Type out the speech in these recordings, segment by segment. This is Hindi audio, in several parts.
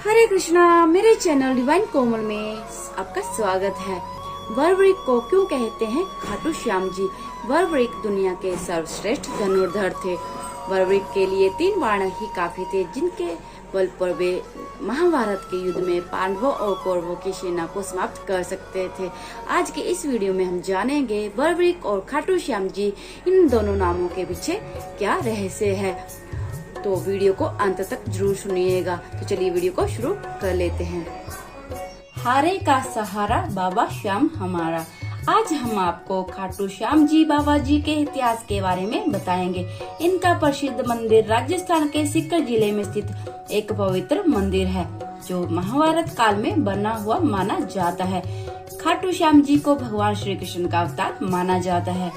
हरे कृष्णा। मेरे चैनल डिवाइन कोमल में आपका स्वागत है। बर्बरीक को क्यों कहते हैं खाटू श्याम जी? बर्बरीक दुनिया के सर्वश्रेष्ठ धनुर्धर थे। बर्बरीक के लिए 3 बाण ही काफी थे, जिनके बल पर वे महाभारत के युद्ध में पांडवों और कौरवों की सेना को समाप्त कर सकते थे। आज के इस वीडियो में हम जानेंगे बर्बरीक और खाटू श्याम जी, इन दोनों नामों के पीछे क्या रहस्य है। तो वीडियो को अंत तक जरूर सुनिएगा। तो चलिए वीडियो को शुरू कर लेते हैं। हारे का सहारा बाबा श्याम हमारा। आज हम आपको खाटू श्याम जी बाबा जी के इतिहास के बारे में बताएंगे। इनका प्रसिद्ध मंदिर राजस्थान के सीकर जिले में स्थित एक पवित्र मंदिर है, जो महाभारत काल में बना हुआ माना जाता है। खाटू श्याम जी को भगवान श्री कृष्ण का अवतार माना जाता है,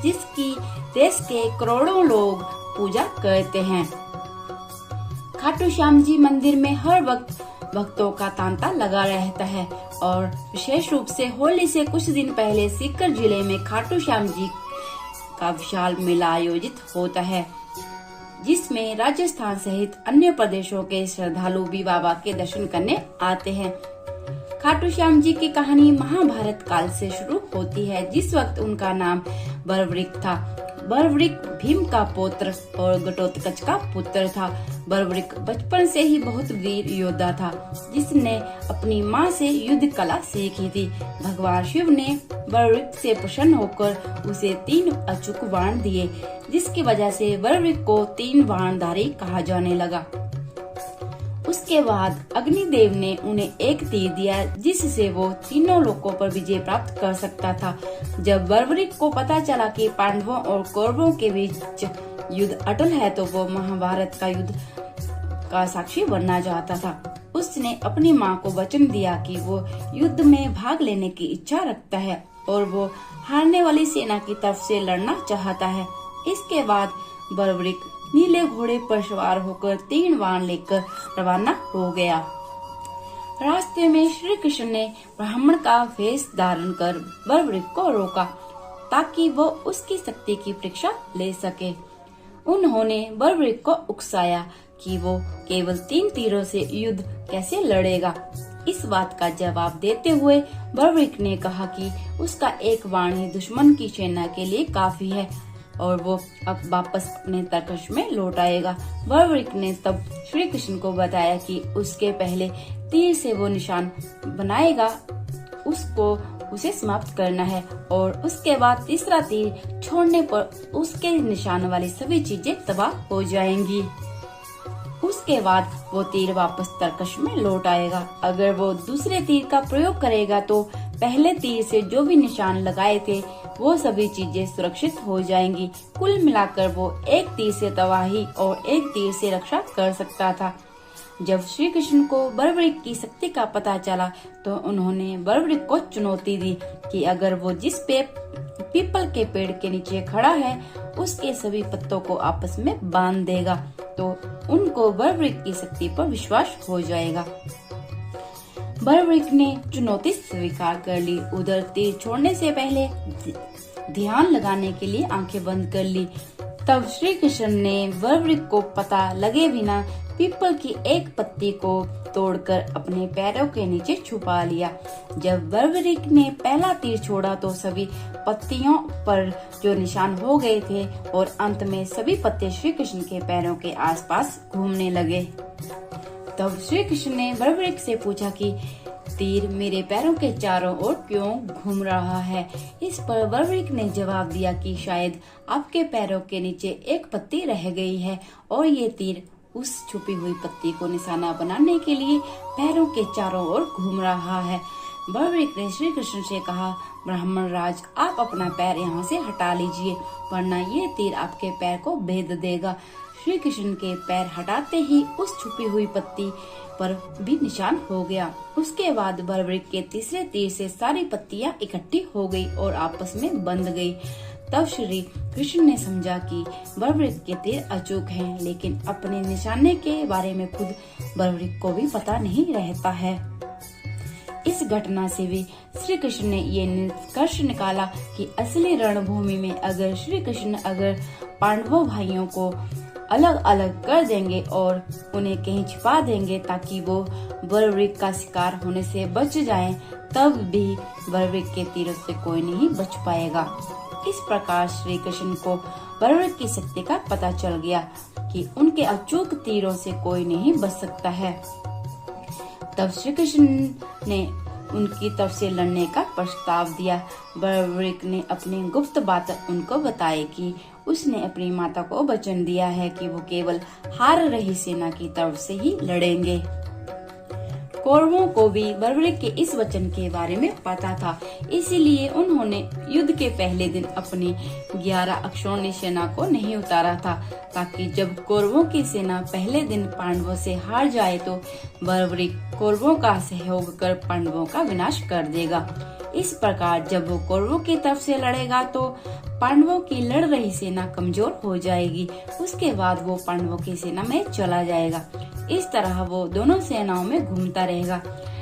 जिसकी देश के करोड़ों लोग पूजा करते हैं। खाटू श्याम जी मंदिर में हर वक्त भक्तों का तांता लगा रहता है और विशेष रूप से होली से कुछ दिन पहले सीकर जिले में खाटू श्याम जी का विशाल मेला आयोजित होता है, जिसमें राजस्थान सहित अन्य प्रदेशों के श्रद्धालु भी बाबा के दर्शन करने आते हैं। खाटू श्याम जी की कहानी महाभारत काल से शुरू होती है, जिस वक्त उनका नाम बर्बरीक था। बर्बरीक भीम का पुत्र और घटोत्कच का पुत्र था। बर्बरीक बचपन से ही बहुत वीर योद्धा था, जिसने अपनी माँ से युद्ध कला सीखी थी। भगवान शिव ने बर्बरीक से प्रसन्न होकर उसे 3 अचूक बाण दिए, जिसकी वजह से बर्बरीक को 3 बाणधारी कहा जाने लगा। उसके बाद अग्निदेव ने उन्हें एक तीर दिया, जिससे वो तीनों लोकों पर विजय प्राप्त कर सकता था। जब बर्बरीक को पता चला कि पांडवों और कौरवों के बीच युद्ध अटल है, तो वो महाभारत का युद्ध का साक्षी बनना चाहता था। उसने अपनी माँ को वचन दिया कि वो युद्ध में भाग लेने की इच्छा रखता है और वो हारने वाली सेना की तरफ से लड़ना चाहता है। इसके बाद बर्बरीक नीले घोड़े पर सवार होकर 3 बाण लेकर रवाना हो गया। रास्ते में श्री कृष्ण ने ब्राह्मण का वेश धारण कर बर्बरीक को रोका, ताकि वो उसकी शक्ति की परीक्षा ले सके। उन्होंने बर्बरीक को उकसाया कि वो केवल 3 तीरों से युद्ध कैसे लड़ेगा। इस बात का जवाब देते हुए बर्बरीक ने कहा कि उसका एक बाण ही दुश्मन की सेना के लिए काफी है और वो अब वापस अपने तरकश में लौट आएगा। बर्बरीक ने तब श्री कृष्ण को बताया कि उसके पहले तीर से वो निशान बनाएगा, उसे समाप्त करना है और उसके बाद तीसरा तीर छोड़ने पर उसके निशान वाली सभी चीजें तबाह हो जाएंगी। उसके बाद वो तीर वापस तरकश में लौट आएगा। अगर वो दूसरे तीर का प्रयोग करेगा तो पहले तीर से जो भी निशान लगाए थे वो सभी चीजें सुरक्षित हो जाएंगी। कुल मिलाकर वो एक तीर से तबाही और एक तीर से रक्षा कर सकता था। जब श्री कृष्ण को बर्बरीक की शक्ति का पता चला, तो उन्होंने बर्बरीक को चुनौती दी कि अगर वो जिस पीपल के पेड़ के नीचे खड़ा है उसके सभी पत्तों को आपस में बांध देगा, तो उनको बर्बरीक की शक्ति पर विश्वास हो जाएगा। बर्बरीक ने चुनौती स्वीकार कर ली। उधर तीर छोड़ने से पहले ध्यान लगाने के लिए आंखें बंद कर ली। तब श्री कृष्ण ने बर्बरीक को पता लगे बिना पीपल की एक पत्ती को तोड़कर अपने पैरों के नीचे छुपा लिया। जब बर्बरीक ने पहला तीर छोड़ा तो सभी पत्तियों पर जो निशान हो गए थे और अंत में सभी पत्ते श्री कृष्ण के पैरों के आसपास घूमने लगे। तब श्री कृष्ण ने बर्बरीक से पूछा कि तीर मेरे पैरों के चारों ओर क्यों घूम रहा है। इस पर बर्बरीक ने जवाब दिया कि शायद आपके पैरों के नीचे एक पत्ती रह गई है और ये तीर उस छुपी हुई पत्ती को निशाना बनाने के लिए पैरों के चारों ओर घूम रहा है। बर्बरीक ने श्री कृष्ण से कहा, ब्राह्मण राज, आप अपना पैर यहाँ से हटा लीजिए, वरना ये तीर आपके पैर को भेद देगा। श्री कृष्ण के पैर हटाते ही उस छुपी हुई पत्ती पर भी निशान हो गया। उसके बाद बर्बरीक के तीसरे तीर से सारी पत्तियां इकट्ठी हो गई और आपस में बंध गई। तब श्री कृष्ण ने समझा कि बर्बरीक के तीर अचूक हैं, लेकिन अपने निशाने के बारे में खुद बर्बरीक को भी पता नहीं रहता है। इस घटना से भी श्री कृष्ण ने ये निष्कर्ष निकाला कि असली रणभूमि में अगर श्री कृष्ण पांडवों भाइयों को अलग अलग कर देंगे और उन्हें कहीं छिपा देंगे ताकि वो बर्बरिक का शिकार होने से बच जाएं, तब भी बर्बरिक के तीरों से कोई नहीं बच पाएगा। इस प्रकार श्री कृष्ण को बर्बरिक की शक्ति का पता चल गया कि उनके अचूक तीरों से कोई नहीं बच सकता है। तब श्री कृष्ण ने उनकी तरफ से लड़ने का प्रस्ताव दिया। बर्बरिक ने अपनी गुप्त बात उनको बताई कि उसने अपनी माता को वचन दिया है कि वो केवल हार रही सेना की तरफ से ही लड़ेंगे। कौरवों को भी बर्बरिक के इस वचन के बारे में पता था, इसीलिए उन्होंने युद्ध के पहले दिन अपनी 11 अक्षौणी सेना को नहीं उतारा था, ताकि जब कौरवों की सेना पहले दिन पांडवों से हार जाए तो बर्बरिक कौरवों का सहयोग कर पांडवों का विनाश कर देगा। इस प्रकार जब वो कौरवों की तरफ से लड़ेगा तो पांडवों की लड़ रही सेना कमजोर हो जाएगी। उसके बाद वो पांडवों की सेना में चला जाएगा। इस तरह वो दोनों सेनाओं में घूमता रहेगा।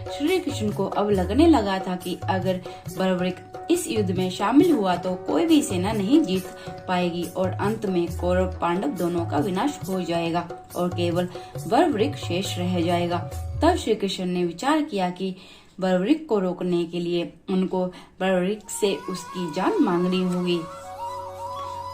श्री कृष्ण को अब लगने लगा था कि अगर बर्बरिक इस युद्ध में शामिल हुआ तो कोई भी सेना नहीं जीत पाएगी और अंत में कौरव पांडव दोनों का विनाश हो जाएगा और केवल बर्बरिक शेष रह जाएगा। तब श्री कृष्ण ने विचार किया कि बर्बरिक को रोकने के लिए उनको बर्बरिक से उसकी जान मांगनी होगी।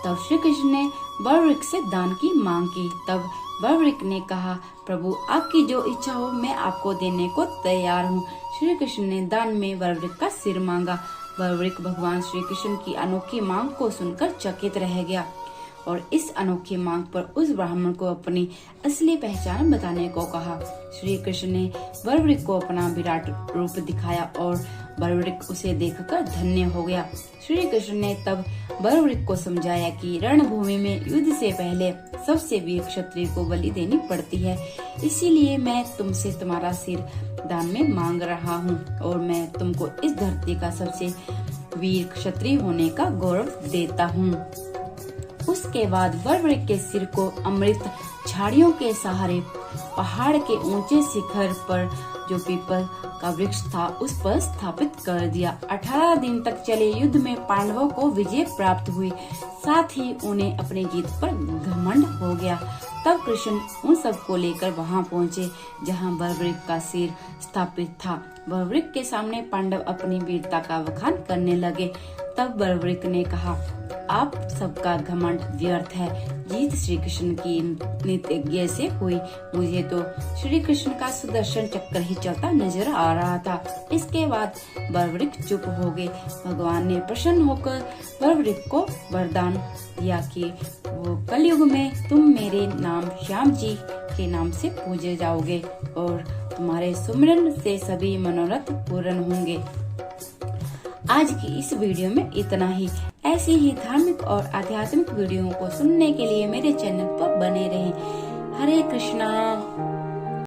तब श्री कृष्ण ने बर्बरिक से दान की मांग की। तब बर्बरिक ने कहा, प्रभु आपकी जो इच्छा हो मैं आपको देने को तैयार हूँ। श्री कृष्ण ने दान में बर्बरिक का सिर मांगा। बर्बरिक भगवान श्री कृष्ण की अनोखी मांग को सुनकर चकित रह गया और इस अनोखी मांग पर उस ब्राह्मण को अपनी असली पहचान बताने को कहा। श्री कृष्ण ने बर्बरिक को अपना विराट रूप दिखाया और बर्बरिक उसे देखकर धन्य हो गया। श्री कृष्ण ने तब बर्बरिक को समझाया कि रणभूमि में युद्ध से पहले सबसे वीर क्षत्रिय को बलि देनी पड़ती है, इसीलिए मैं तुमसे तुम्हारा सिर दान में मांग रहा हूँ और मैं तुमको इस धरती का सबसे वीर क्षत्रिय होने का गौरव देता हूँ। उसके बाद बर्बरिक के सिर को अमृत झाड़ियों के सहारे पहाड़ के ऊंचे शिखर पर जो पीपल का वृक्ष था उस पर स्थापित कर दिया। 18 दिन तक चले युद्ध में पांडवों को विजय प्राप्त हुई, साथ ही उन्हें अपनी जीत पर घमंड हो गया। तब कृष्ण उन सबको लेकर वहां पहुंचे जहां बर्बरिक का सिर स्थापित था। बर्बरिक के सामने पांडव अपनी वीरता का बखान करने लगे। तब बर्बरिक ने कहा, आप सबका घमंड व्यर्थ है, जीत श्री कृष्ण की नित्य से हुई। मुझे तो श्री कृष्ण का सुदर्शन चक्र ही चलता नजर आ रहा था। इसके बाद बर्बरिक चुप हो गए। भगवान ने प्रसन्न होकर बर्बरिक को वरदान दिया कि वो कलयुग में तुम मेरे नाम श्याम जी के नाम से पूजे जाओगे और तुम्हारे सुमिरन से सभी मनोरथ पूर्ण होंगे। आज की इस वीडियो में इतना ही। ऐसी ही धार्मिक और आध्यात्मिक वीडियो को सुनने के लिए मेरे चैनल पर बने रहें। हरे कृष्णा।